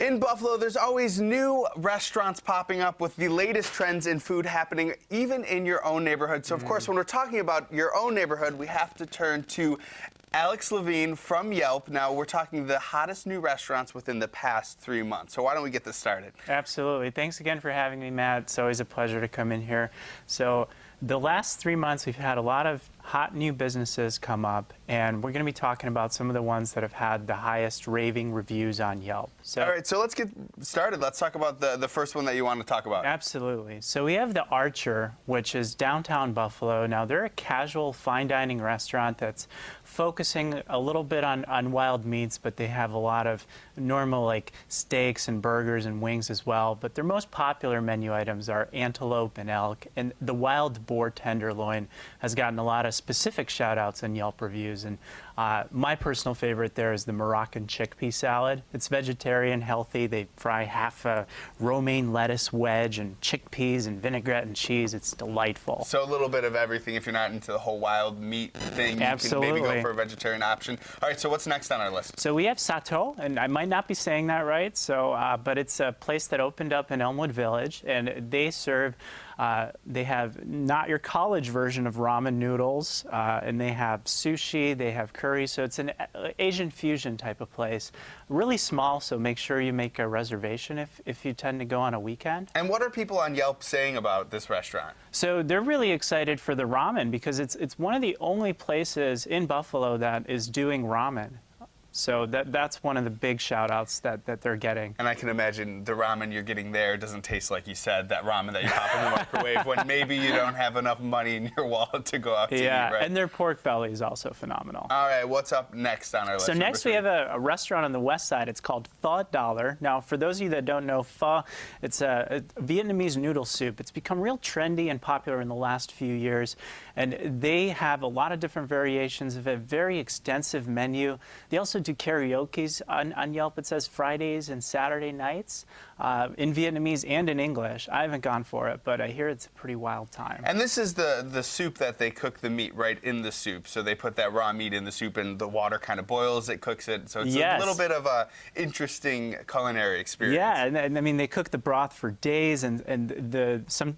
In Buffalo, there's always new restaurants popping up with the latest trends in food happening even in your own neighborhood. So, of course, when we're talking about your own neighborhood, we have to turn to Alex Levine from Yelp. Now, we're talking the hottest new restaurants within the past 3 months. So why don't we get this started? Absolutely. Thanks again for having me, Matt. It's always a pleasure to come in here. So the last 3 months, we've had a lot of hot new businesses come up, and we're going to be talking about some of the ones that have had the highest raving reviews on Yelp. All right, so let's get started. Let's talk about the first one that you want to talk about. Absolutely. So we have the Archer, which is downtown Buffalo. Now, they're a casual fine dining restaurant that's focusing a little bit on wild meats, but they have a lot of normal like steaks and burgers and wings as well. But their most popular menu items are antelope and elk, and the wild boar tenderloin has gotten a lot of specific shout outs in Yelp reviews. And my personal favorite there is the Moroccan chickpea salad. It's vegetarian, healthy. They fry half a romaine lettuce wedge and chickpeas and vinaigrette and cheese. It's delightful. So a little bit of everything. If you're not into the whole wild meat thing, Absolutely. You can maybe go for a vegetarian option. All right, so what's next on our list? So we have Satoh, and I might not be saying that right, but it's a place that opened up in Elmwood Village, and they serve they have not your college version of ramen noodles, and they have sushi, they have curry, so it's an Asian fusion type of place. Really small, so make sure you make a reservation if you tend to go on a weekend. And what are people on Yelp saying about this restaurant? So they're really excited for the ramen because it's one of the only places in Buffalo that is doing ramen. So that's one of the big shout-outs that they're getting. And I can imagine the ramen you're getting there doesn't taste like you said, that ramen that you pop in the microwave when maybe you don't have enough money in your wallet to go out to eat, right? And their pork belly is also phenomenal. All right, what's up next on our list? So next we have a restaurant on the west side. It's called Pho Dollar. Now, for those of you that don't know, pho, it's a Vietnamese noodle soup. It's become real trendy and popular in the last few years, and they have a lot of different variations of a very extensive menu. They also do karaoke's on Yelp. It says Fridays and Saturday nights in Vietnamese and in English. I haven't gone for it, but I hear it's a pretty wild time. And this is the soup that they cook the meat right in the soup. So they put that raw meat in the soup, and the water kind of boils it, cooks it. So it's a little bit of a interesting culinary experience. Yeah, and I mean they cook the broth for days, and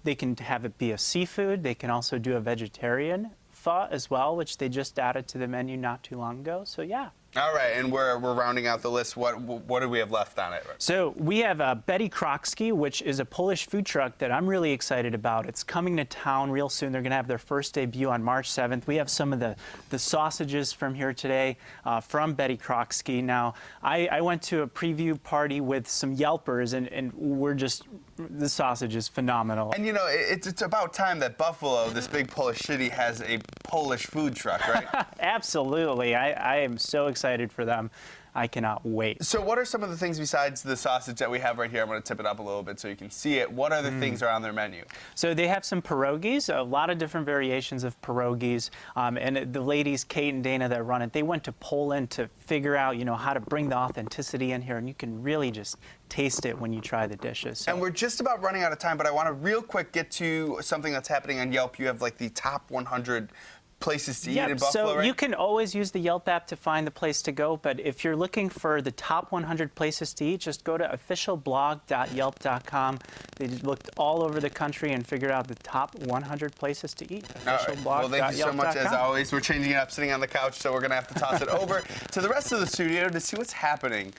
they can have it be a seafood. They can also do a vegetarian pho as well, which they just added to the menu not too long ago. So yeah. All right, and we're rounding out the list. What do we have left on it? So we have Crocs Key, which is a Polish food truck that I'm really excited about. It's coming to town real soon. They're going to have their first debut on March 7th. We have some of the sausages from here today from Crocs Key. Now, I went to a preview party with some Yelpers, and the sausage is phenomenal. And you know, it's about time that Buffalo, this big Polish city, has a Polish food truck, right? Absolutely. I am so excited for them. I cannot wait. So what are some of the things besides the sausage that we have right here? I'm going to tip it up a little bit so you can see it. What other things are on their menu? So they have some pierogies, a lot of different variations of pierogies. And the ladies, Kate and Dana, that run it, they went to Poland to figure out, how to bring the authenticity in here. And you can really just taste it when you try the dishes. So. And we're just about running out of time, but I want to real quick get to something that's happening on Yelp. You have like the top 100 places to eat in Buffalo, so right? you can always use the Yelp app to find the place to go, but if you're looking for the top 100 places to eat, just go to officialblog.yelp.com. They looked all over the country and figured out the top 100 places to eat. Officialblog.yelp.com. Well, thank you so much, as always. We're changing it up, sitting on the couch, so we're going to have to toss it over to the rest of the studio to see what's happening